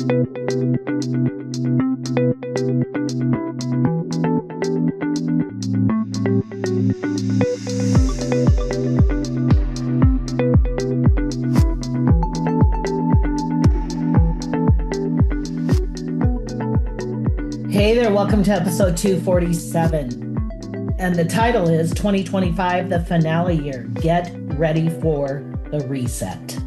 Hey there, welcome to episode 247. And the title is 2025, the finale year. Get ready for the reset.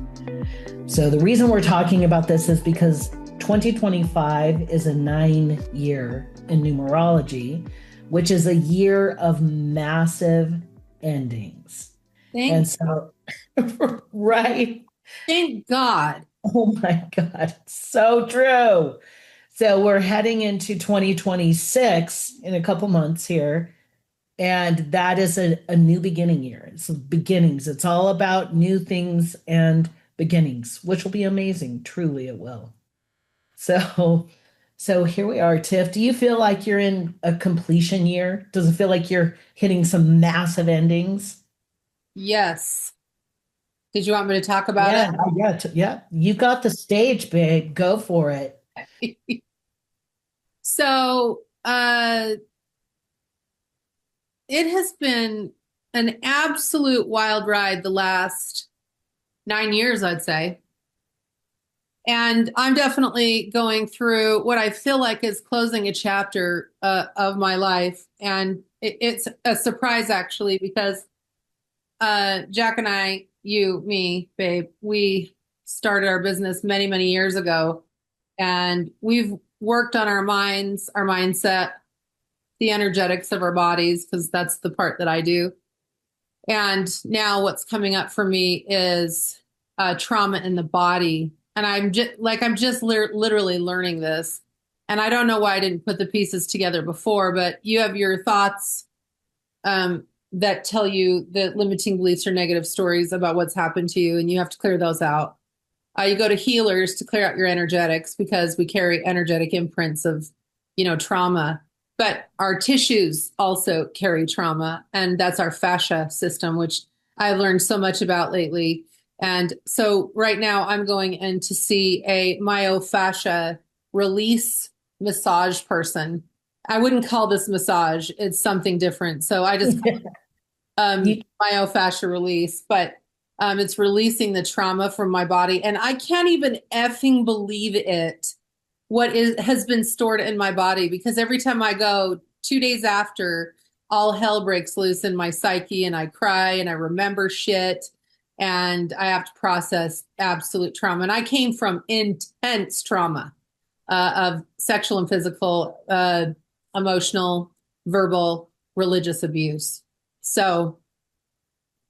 So the reason we're talking about this is because 2025 is a 9-year in numerology, which is a year of massive endings. Right? Thank God. Oh my God, so true. So we're heading into 2026 in a couple months here. And that is a new beginning year. It's beginnings. It's all about new things and beginnings, which will be amazing. Truly, it will. So here we are, Tiff. Do you feel like you're in a completion year? Does it feel like you're hitting some massive endings? Yes. Did you want me to talk about it? Yeah. You got the stage, babe. Go for it. So, it has been an absolute wild ride the last 9 years, I'd say. And I'm definitely going through what I feel like is closing a chapter of my life. And it's a surprise, actually, because Jack and I, you, me, babe, we started our business many, many years ago. And we've worked on our minds, our mindset, the energetics of our bodies, because that's the part that I do. And now what's coming up for me is trauma in the body. And I'm just literally learning this. And I don't know why I didn't put the pieces together before, but you have your thoughts that tell you that limiting beliefs or negative stories about what's happened to you, and you have to clear those out. You go to healers to clear out your energetics because we carry energetic imprints of, trauma. But our tissues also carry trauma, and that's our fascia system, which I've learned so much about lately. And so right now I'm going in to see a myofascial release massage person. I wouldn't call this massage. It's something different. So I just call it myofascial release, but it's releasing the trauma from my body. And I can't even effing believe it. Has been stored in my body, because every time I go 2 days after, all hell breaks loose in my psyche, and I cry and I remember shit, and I have to process absolute trauma. And I came from intense trauma of sexual and physical, emotional, verbal, religious abuse. So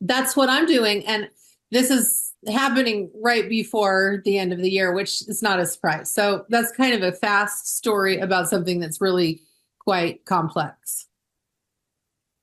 that's what I'm doing. And this is happening right before the end of the year, which is not a surprise. So that's kind of a fast story about something that's really quite complex.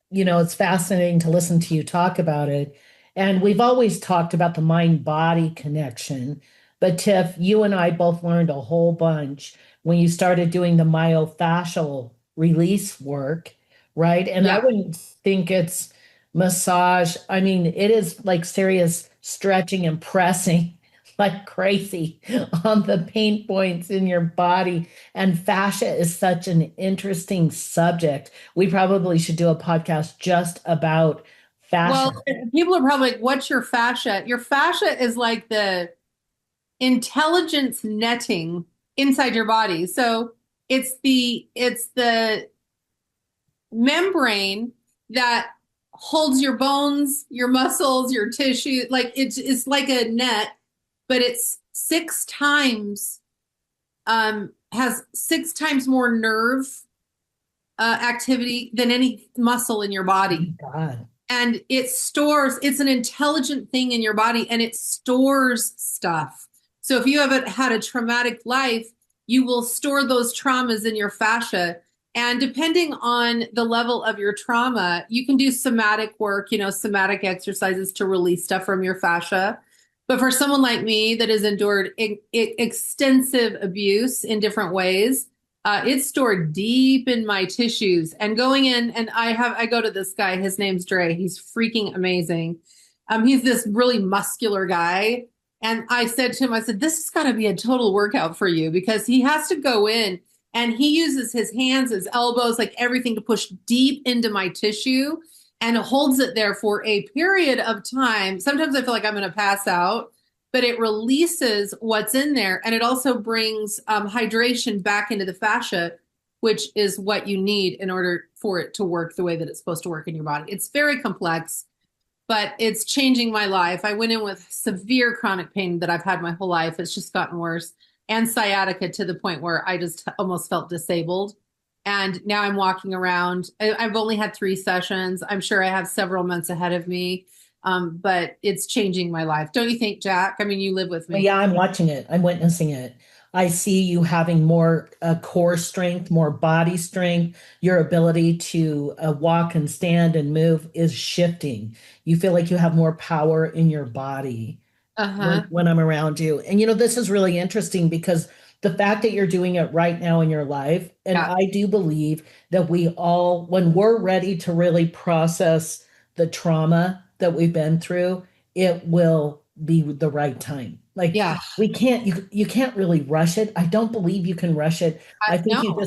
It's fascinating to listen to you talk about it. And we've always talked about the mind-body connection. But Tiff, you and I both learned a whole bunch when you started doing the myofascial release work, right? And Yeah. I wouldn't think it's massage. I mean, it is like serious stretching and pressing like crazy on the pain points in your body. And fascia is such an interesting subject. We probably should do a podcast just about fascia. Well, people are probably like, what's your fascia? Your fascia is like the intelligence netting inside your body. So it's the membrane that holds your bones, your muscles, your tissue. Like it's like a net, but it's 6 times, has 6 times more nerve activity than any muscle in your body. Oh my God. And it's an intelligent thing in your body, and it stores stuff. So if you haven't had a traumatic life, you will store those traumas in your fascia. And depending on the level of your trauma, you can do somatic work, somatic exercises to release stuff from your fascia. But for someone like me that has endured extensive abuse in different ways, it's stored deep in my tissues. And going in, and I go to this guy, his name's Dre. He's freaking amazing. He's this really muscular guy. And I said to him, I said, this has got to be a total workout for you because he has to go in and he uses his hands, his elbows, like everything to push deep into my tissue and holds it there for a period of time. Sometimes I feel like I'm going to pass out, but it releases what's in there. And it also brings hydration back into the fascia, which is what you need in order for it to work the way that it's supposed to work in your body. It's very complex, but it's changing my life. I went in with severe chronic pain that I've had my whole life. It's just gotten worse, and sciatica to the point where I just almost felt disabled. And now I'm walking around. I've only had 3 sessions. I'm sure I have several months ahead of me, but it's changing my life. Don't you think, Jack? I mean, you live with Well, me. yeah, I'm watching it. I'm witnessing it. I see you having more core strength, more body strength. Your ability to walk and stand and move is shifting. You feel like you have more power in your body Uh-huh. when I'm around you. And this is really interesting because the fact that you're doing it right now in your life, and Yeah. I do believe that we all, when we're ready to really process the trauma that we've been through, it will be the right time. Like Yeah. we can't, you can't really rush it. I don't believe you can rush it. I think No.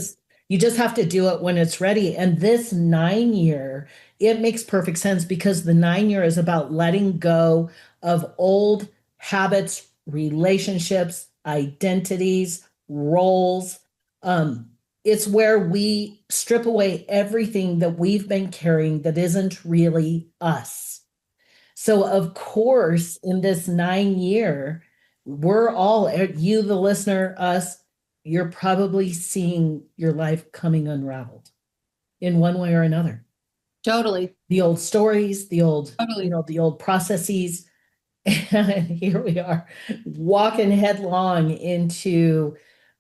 you just have to do it when it's ready. And this 9 year, it makes perfect sense because the 9 year is about letting go of old habits, relationships, identities, roles. Um, it's where we strip away everything that we've been carrying that isn't really us. So, of course, in this 9 year, we're all, you, the listener, us, you're probably seeing your life coming unraveled in one way or another. Totally. The old stories, Totally. the old processes, and here we are walking headlong into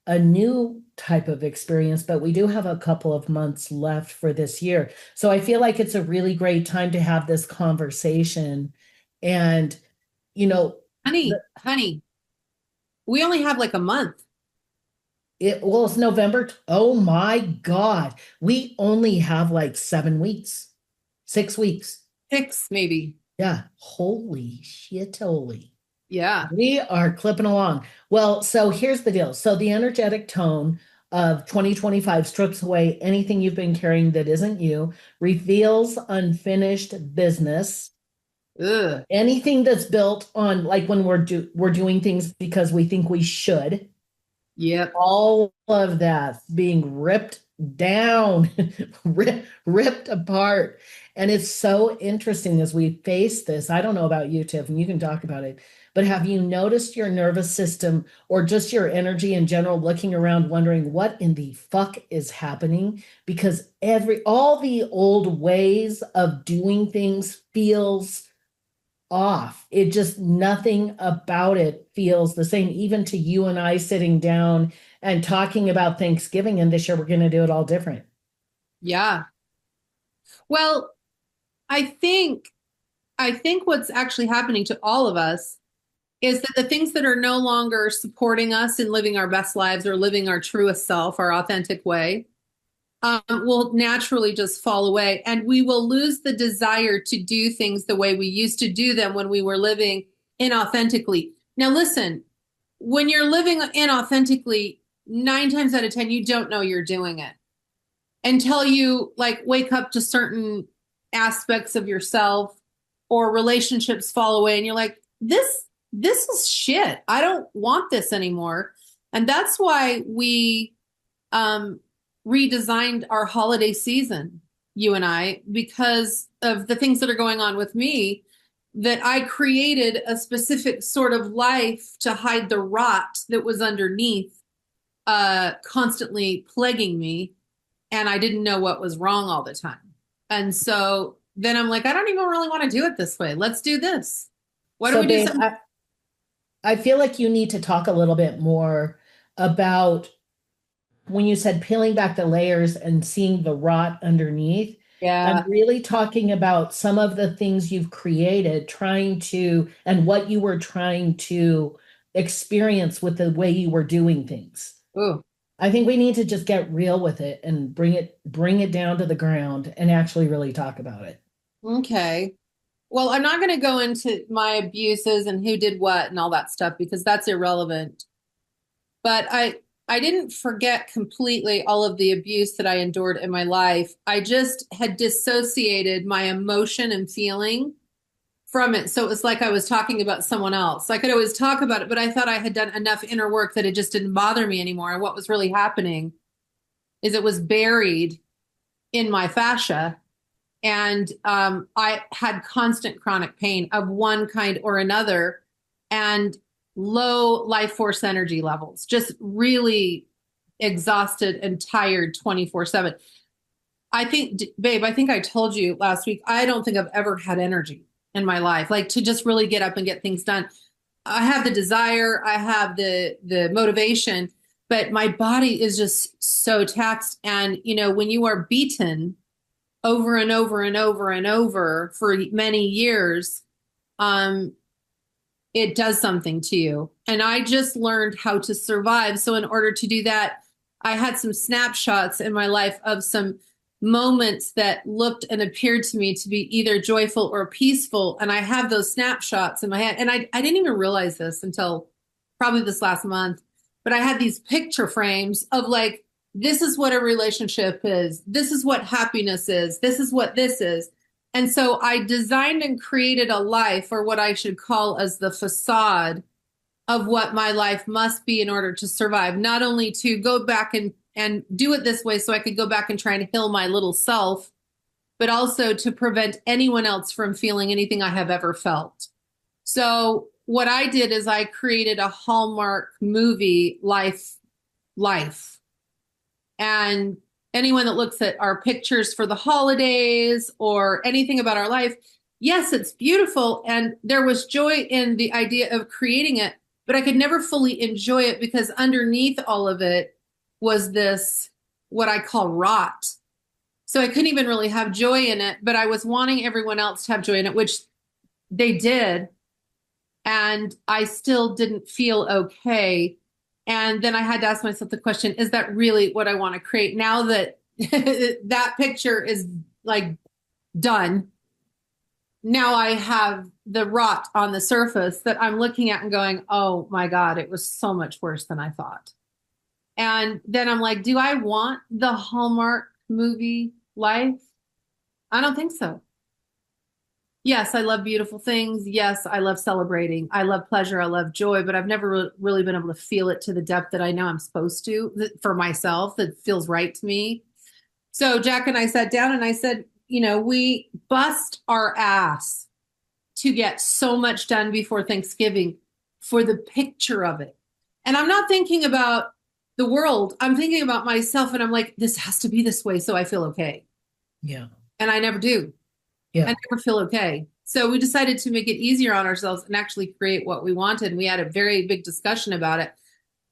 a new type of experience, but we do have a couple of months left for this year. So I feel like it's a really great time to have this conversation. And, you know, the, Honey, we only have like a month. well, it's November. Oh my God. We only have like 7 weeks, 6 weeks. 6, maybe. Yeah. Holy shit. Holy. Yeah. We are clipping along. Well, so here's the deal. So the energetic tone of 2025 strips away anything you've been carrying that isn't you, reveals unfinished business, Ugh. anything that's built on like when we're doing things because we think we should, Yep. all of that being ripped down, ripped apart. And it's so interesting as we face this. I don't know about you, Tiff, and you can talk about it, but have you noticed your nervous system or just your energy in general looking around wondering what in the fuck is happening? Because all the old ways of doing things feels off. It just nothing about it feels the same, even to you and I sitting down and talking about Thanksgiving. And this year we're going to do it all different. Yeah. Well, I think I think what's actually happening to all of us is that the things that are no longer supporting us in living our best lives or living our truest self, our authentic way, will naturally just fall away. And we will lose the desire to do things the way we used to do them when we were living inauthentically. Now, listen, when you're living inauthentically, 9 times out of 10, you don't know you're doing it until you like wake up to certain aspects of yourself or relationships fall away and you're like, this is shit. I don't want this anymore. And that's why we um redesigned our holiday season, you and I, because of the things that are going on with me, that I created a specific sort of life to hide the rot that was underneath, constantly plaguing me. And I didn't know what was wrong all the time. And so then I'm like, I don't even really want to do it this way. Let's do this. Why don't So, we do babe, something? I feel like you need to talk a little bit more about when you said peeling back the layers and seeing the rot underneath, and Yeah. really talking about some of the things you've created, trying to, and what you were trying to experience with the way you were doing things. Ooh, I think we need to just get real with it and bring it down to the ground and actually really talk about it. okay. Well, I'm not going to go into my abuses and who did what and all that stuff because that's irrelevant. But I didn't forget completely all of the abuse that I endured in my life. I just had dissociated my emotion and feeling from it. So it was like I was talking about someone else. I could always talk about it, but I thought I had done enough inner work that it just didn't bother me anymore. And what was really happening is it was buried in my fascia. And I had constant chronic pain of one kind or another and low life force energy levels, just really exhausted and tired 24/7. I think, babe, I think I told you last week, I don't think I've ever had energy in my life, like to just really get up and get things done. I have the desire, I have the motivation, but my body is just so taxed. And when you are beaten over and over and over and over for many years, um, it does something to you. And I just learned how to survive. So in order to do that, I had some snapshots in my life of some moments that looked and appeared to me to be either joyful or peaceful. And I have those snapshots in my head. And I didn't even realize this until probably this last month, but I had these picture frames of like, this is what a relationship is. This is what happiness is. This is what this is. And so I designed and created a life, or what I should call as the facade of what my life must be in order to survive, not only to go back and do it this way so I could go back and try and heal my little self, but also to prevent anyone else from feeling anything I have ever felt. So what I did is I created a Hallmark movie life. And anyone that looks at our pictures for the holidays or anything about our life, yes, it's beautiful. And there was joy in the idea of creating it, but I could never fully enjoy it because underneath all of it was this, what I call rot. So I couldn't even really have joy in it, but I was wanting everyone else to have joy in it, which they did. And I still didn't feel okay. And then I had to ask myself the question, is that really what I want to create now that that picture is like done? Now I have the rot on the surface that I'm looking at and going, oh my God, it was so much worse than I thought. And then I'm like, do I want the Hallmark movie life? I don't think so. Yes, I love beautiful things. Yes, I love celebrating. I love pleasure. I love joy, but I've never really been able to feel it to the depth that I know I'm supposed to for myself, that feels right to me. So Jack and I sat down and I said, we bust our ass to get so much done before Thanksgiving for the picture of it. And I'm not thinking about the world. I'm thinking about myself and I'm like, this has to be this way so I feel okay. Yeah. And I never do. Yeah. I never feel okay. So we decided to make it easier on ourselves and actually create what we wanted. And we had a very big discussion about it.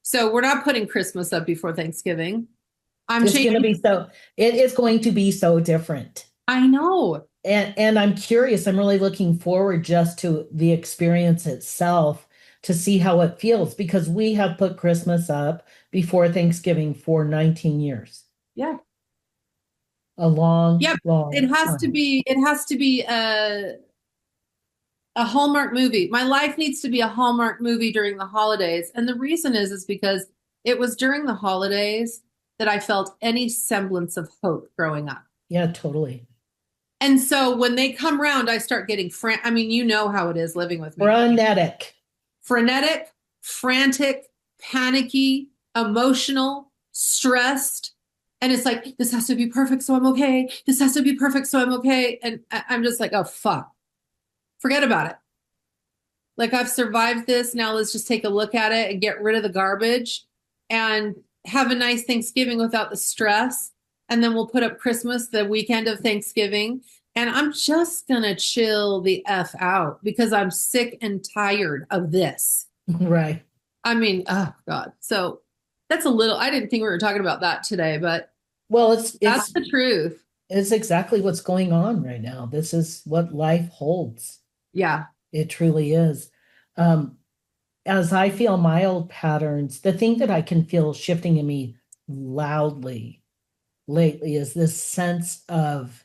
So we're not putting Christmas up before Thanksgiving. It's going to be so, it is going to be so different. I know. And I'm curious, I'm really looking forward just to the experience itself to see how it feels because we have put Christmas up before Thanksgiving for 19 years. Yeah. A long, Yep. long It has time. to be a Hallmark movie. My life needs to be a Hallmark movie during the holidays. And the reason is because it was during the holidays that I felt any semblance of hope growing up. Yeah, totally. And so when they come around, I start getting I mean, you know how it is living with me. Frenetic, frantic, panicky, emotional, stressed. And it's like, this has to be perfect, so I'm okay. This has to be perfect, so I'm okay. And I'm just like, oh, fuck. Forget about it. Like, I've survived this. Now let's just take a look at it and get rid of the garbage and have a nice Thanksgiving without the stress. And then we'll put up Christmas the weekend of Thanksgiving. And I'm just going to chill the F out because I'm sick and tired of this. Right. I mean, oh God. So that's I didn't think we were talking about that today, but well, that's the truth. It's exactly what's going on right now. This is what life holds. Yeah. It truly is. As I feel my old patterns, the thing that I can feel shifting in me loudly lately is this sense of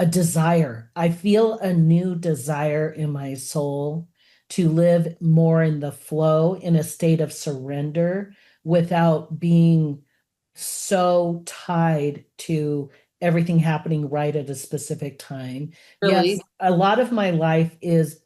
a desire. I feel a new desire in my soul to live more in the flow, in a state of surrender without being so tied to everything happening right at a specific time. Yes, Really? a lot of my life is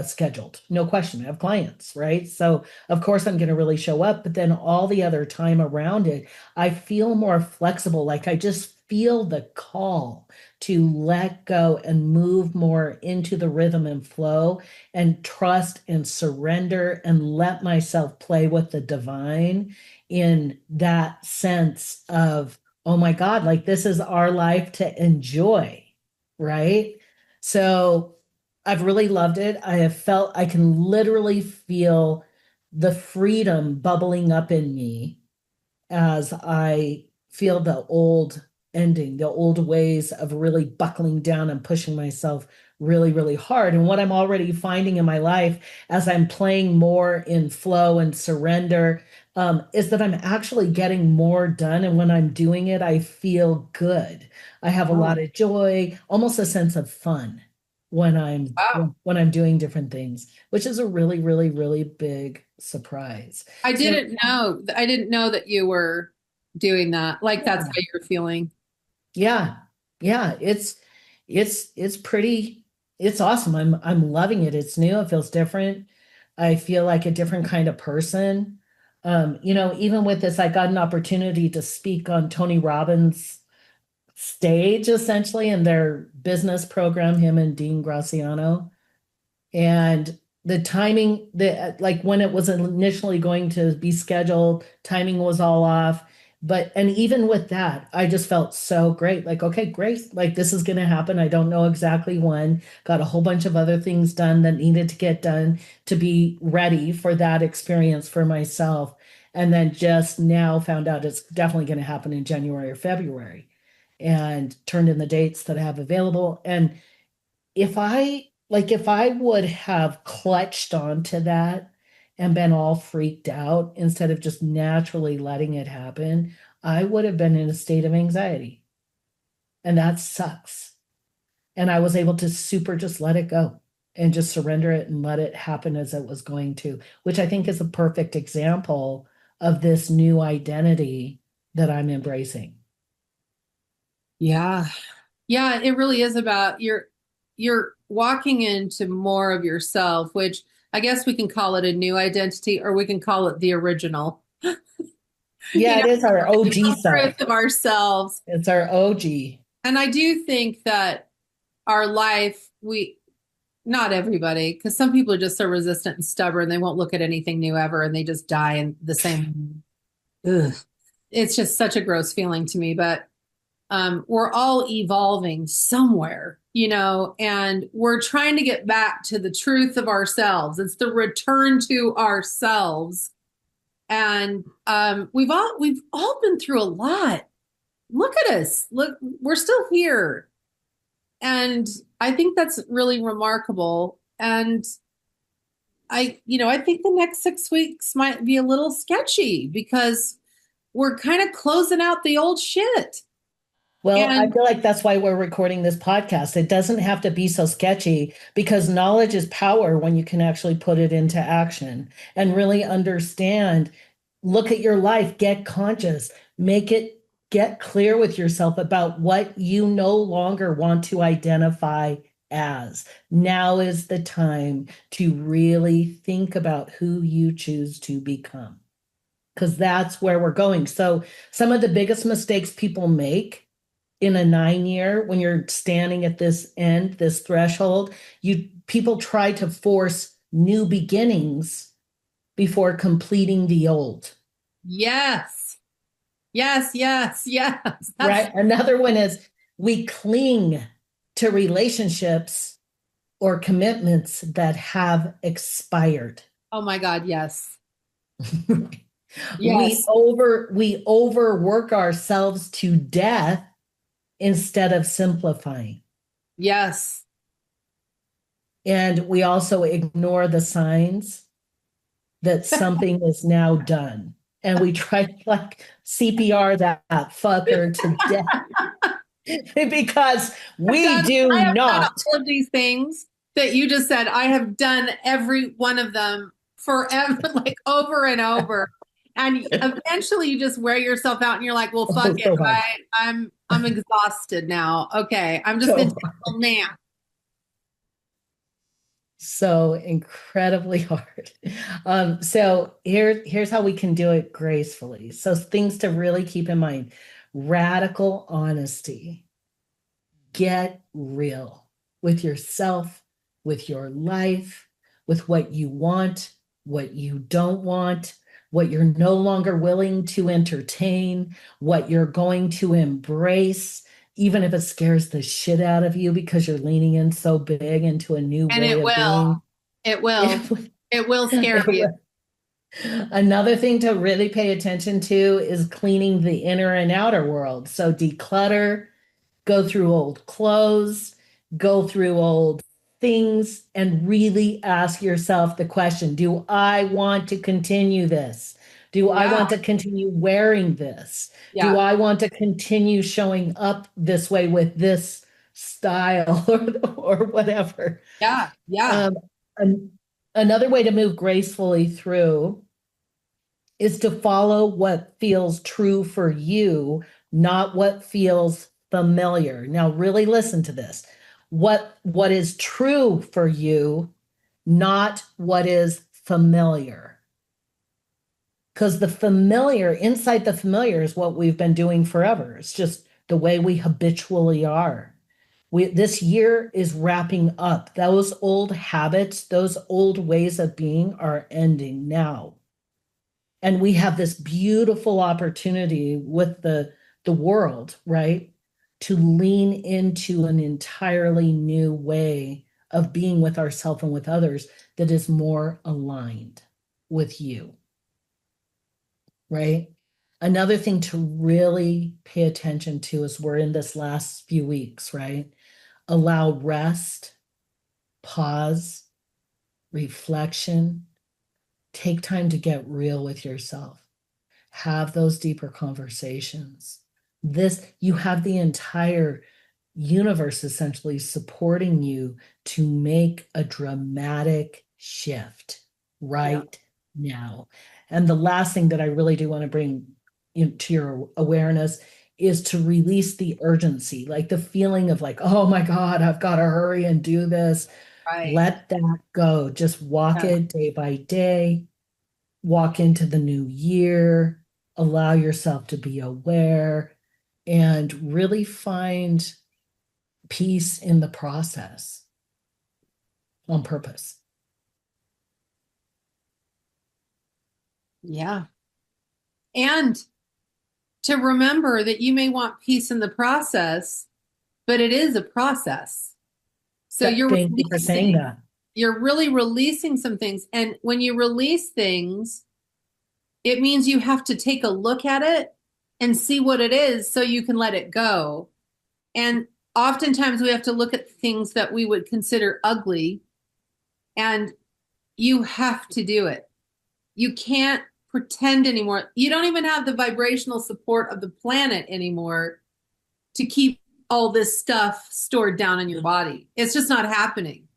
scheduled, no question. I have clients, right? So of course I'm going to really show up, but then all the other time around it, I feel more flexible. Like I just feel the call to let go and move more into the rhythm and flow and trust and surrender and let myself play with the divine in that sense of, oh my God, like this is our life to enjoy, right? So I've really loved it. I have felt, I can literally feel the freedom bubbling up in me as I feel the old ending, the old ways of really buckling down and pushing myself really, really hard. And what I'm already finding in my life as I'm playing more in flow and surrender, is that I'm actually getting more done. And when I'm doing it, I feel good. I have a lot Oh, of joy, almost a sense of fun when I'm wow. when I'm doing different things, which is a really, really, really big surprise. So I didn't know that you were doing that. Like that's how you're feeling. yeah. Yeah, it's pretty it's awesome. I'm loving it. It's new, it feels different. I feel like a different kind of person. Even with this, I got an opportunity to speak on Tony Robbins' stage essentially in their business program, him and Dean Graciano. And the timing, the like when it was initially going to be scheduled, timing was all off. But and even with that, I just felt so great. Like, okay, great. Like this is gonna happen. I don't know exactly when. Got a whole bunch of other things done that needed to get done to be ready for that experience for myself. And then just now found out it's definitely gonna happen in January or February and turned in the dates that I have available. And if I would have clutched onto that and been all freaked out instead of just naturally letting it happen, I would have been in a state of anxiety. And that sucks. And I was able to super just let it go and just surrender it and let it happen as it was going to, which I think is a perfect example of this new identity that I'm embracing. Yeah. Yeah, it really is about you're walking into more of yourself, which I guess we can call it a new identity or we can call it the original. You Yeah, know, it is our the OG real self. truth of ourselves. It's our OG. And I do think that our life, we not everybody, because some people are just so resistant and stubborn, they won't look at anything new ever and they just die in the same. Ugh. It's just such a gross feeling to me, but we're all evolving somewhere, and we're trying to get back to the truth of ourselves. It's the return to ourselves. And we've all been through a lot. Look at us. Look, we're still here. And I think that's really remarkable. And I think the next 6 weeks might be a little sketchy because we're kind of closing out the old shit. Well, I And feel like that's why we're recording this podcast. It doesn't have to be so sketchy because knowledge is power when you can actually put it into action and really understand. Look at your life, get conscious, make it get clear with yourself about what you no longer want to identify as. Now is the time to really think about who you choose to become because that's where we're going. So, some of the biggest mistakes people make in a 9 year when you're standing at this end, this threshold, you people try to force new beginnings before completing the old. yes. Yes, yes, yes. That's, Right? Another one is we cling to relationships or commitments that have expired. oh my God, yes. we Yes, over we overwork ourselves to death instead of simplifying. yes. And we also ignore the signs that something is now done. And we try to like CPR that fucker to death. because I've we done, do I have done not. all of these things that you just said. I have done every one of them forever, like over and over. And eventually you just wear yourself out and you're like, well, fuck Oh, it. so hard. I'm exhausted now. Okay. I'm just So entitled now. so incredibly hard. So here's how we can do it gracefully. So things to really keep in mind. Radical honesty. Get real with yourself, with your life, with what you want, what you don't want, what you're no longer willing to entertain, what you're going to embrace, even if it scares the shit out of you because you're leaning in so big into a new And way of being. it It will, will- it will scare it you. will. Another thing to really pay attention to is cleaning the inner and outer world. So declutter, go through old clothes, go through old things, and really ask yourself the question, do I want to continue this? Do I Yeah. want to continue wearing this? Do Yeah. I want to continue showing up this way with this style or whatever? Yeah. Yeah. Um, an- Another way to move gracefully through is to follow what feels true for you, not what feels familiar. Now, really listen to this. What is true for you, not what is familiar. Because the familiar, inside the familiar is what we've been doing forever. It's just the way we habitually are. This year is wrapping up. Those old habits, those old ways of being are ending now. And we have this beautiful opportunity with the world, right, to lean into an entirely new way of being with ourselves and with others that is more aligned with you, right? Another thing to really pay attention to as we're in this last few weeks, right? Allow rest, pause, reflection, take time to get real with yourself. Have those deeper conversations. You have the entire universe essentially supporting you to make a dramatic shift Yeah. right now. And the last thing that I really do want to bring into your awareness is to release the urgency, like the feeling of like, oh my God, I've got to hurry and do this. Right. Let that go. Just walk Yeah. it day by day, walk into the new year, allow yourself to be aware, and really find peace in the process on purpose. Yeah. And to remember that you may want peace in the process, but it is a process. So Thank you for saying that. you're really releasing some things. And when you release things, it means you have to take a look at it and see what it is so you can let it go. And oftentimes we have to look at things that we would consider ugly, and you have to do it. You can't pretend anymore. You don't even have the vibrational support of the planet anymore to keep all this stuff stored down in your body. It's just not happening.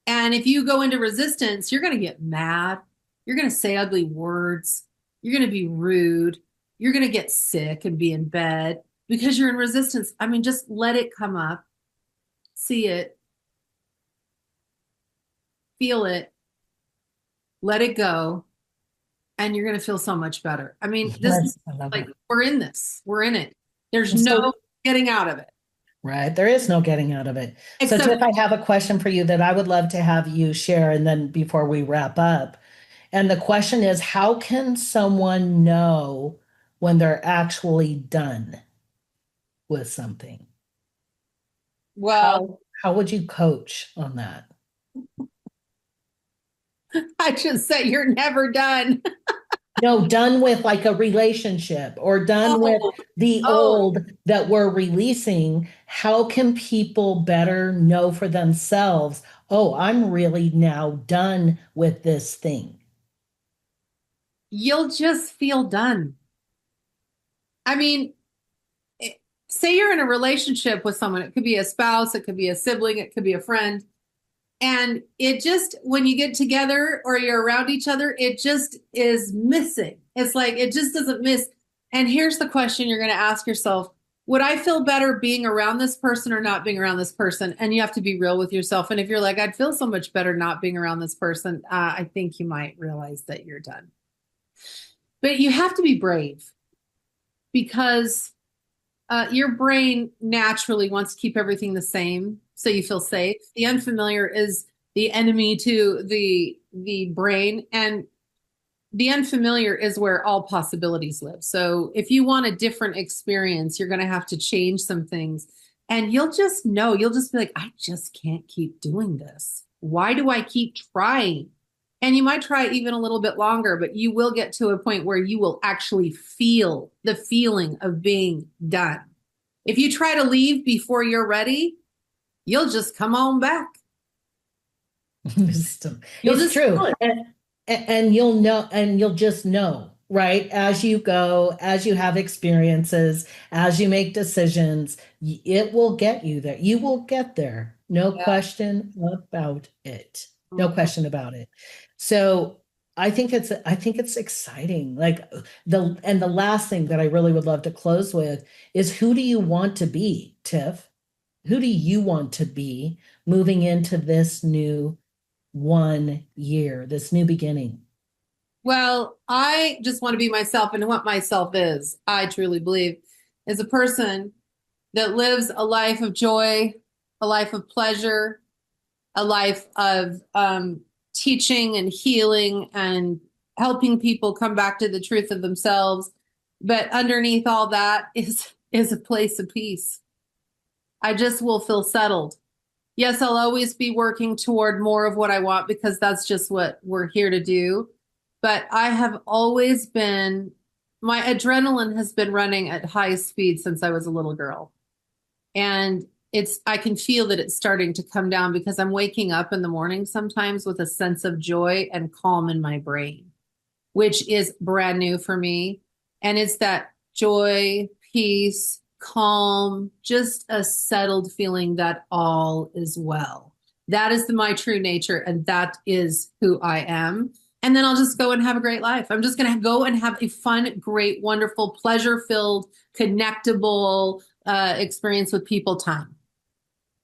And if you go into resistance, you're going to get mad. You're going to say ugly words. You're going to be rude. You're going to get sick and be in bed because you're in resistance. I mean, just let it come up, see it, feel it, let it go, and you're going to feel so much better. I mean, this is Yes, I love like it. we're in this, we're in it. There's And so, no getting out of it. right, there is no getting out of it. So, Except Tiff, I have a question for you that I would love to have you share, and then before we wrap up. And the question is, how can someone know when they're actually done with something? How well, how would you coach on that? I just say you're never done. No, done with like a relationship or done with Oh, the oh, old that we're releasing. How can people better know for themselves, oh, I'm really now done with this thing? you'll just feel done. I mean, say you're in a relationship with someone, it could be a spouse, it could be a sibling, it could be a friend. And it just, when you get together or you're around each other, it just is missing. It's like, it just doesn't miss. And here's the question you're going to ask yourself. Would I feel better being around this person or not being around this person? And you have to be real with yourself. And if you're like, I'd feel so much better not being around this person, I think you might realize that you're done. But you have to be brave because your brain naturally wants to keep everything the same so you feel safe. The unfamiliar is the enemy to the brain, and the unfamiliar is where all possibilities live. So if you want a different experience, you're going to have to change some things, and you'll just know, you'll just be like, I just can't keep doing this. Why do I keep trying? And you might try even a little bit longer, but you will get to a point where you will actually feel the feeling of being done. If you try to leave before you're ready, you'll just come on back. It's true. And you'll know, and you'll just know, right? As you go, as you have experiences, as you make decisions, it will get you there. You will get there. No question about it. No question about it. So I think it's exciting. Like the last thing that I really would love to close with is, who do you want to be, Tiff? Who do you want to be moving into this new 1 year, this new beginning? Well, I just want to be myself, and what myself is, I truly believe, is a person that lives a life of joy, a life of pleasure, a life of teaching and healing and helping people come back to the truth of themselves. But underneath all that is a place of peace. I just will feel settled. Yes, I'll always be working toward more of what I want because that's just what we're here to do. But I have always been, my adrenaline has been running at high speed since I was a little girl. And I can feel that it's starting to come down because I'm waking up in the morning sometimes with a sense of joy and calm in my brain, which is brand new for me. And it's that joy, peace, calm, just a settled feeling that all is well. That is my true nature, and that is who I am. And then I'll just go and have a great life. I'm just going to go and have a fun, great, wonderful, pleasure-filled, connectable experience with people time.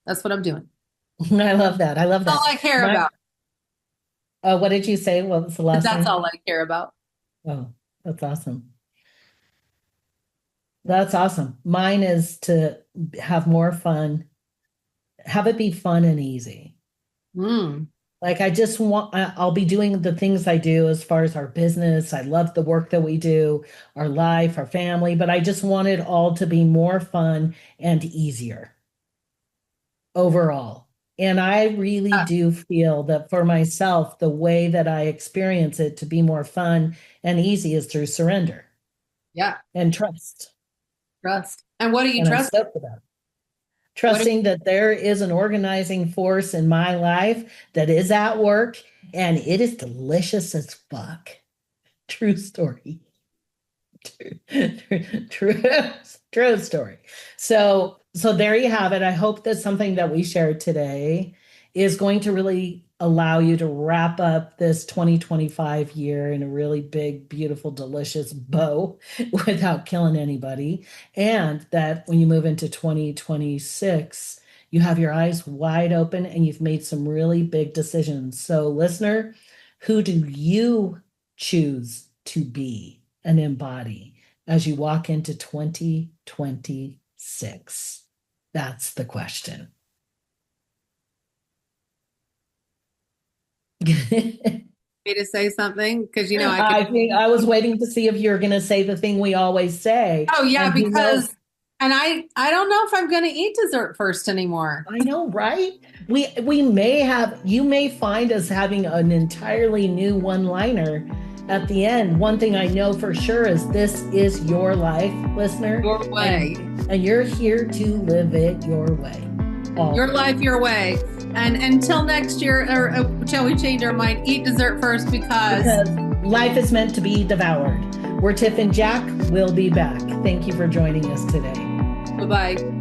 That's what I'm doing. I love that. I love that. That's all I care about. What did you say? What was the last That's thing? all I care about. Oh, that's awesome. That's awesome. Mine is to have more fun, have it be fun and easy. Like I'll be doing the things I do as far as our business. I love the work that we do, our life, our family, but I just want it all to be more fun and easier overall. And I really do feel that for myself, the way that I experience it to be more fun and easy is through surrender. Yeah. And trust. And what are you trusting? Trusting that there is an organizing force in my life that is at work, and it is delicious as fuck. True story. True story. So there you have it. I hope that something that we shared today is going to really allow you to wrap up this 2025 year in a really big, beautiful, delicious bow without killing anybody. And that when you move into 2026, you have your eyes wide open and you've made some really big decisions. So listener, who do you choose to be and embody as you walk into 2026? That's the question. Me to say something because I think I was waiting to see if you're going to say the thing we always say. Oh yeah, because I don't know if I'm going to eat dessert first anymore. I know, right? You may find us having an entirely new one-liner at the end. One thing I know for sure is this is your life, listener. Your way. And you're here to live it your way. Your life, your way. And until next year, or shall we change our mind? Eat dessert first because life is meant to be devoured. We're Tiff and Jack. We'll be back. Thank you for joining us today. Bye bye.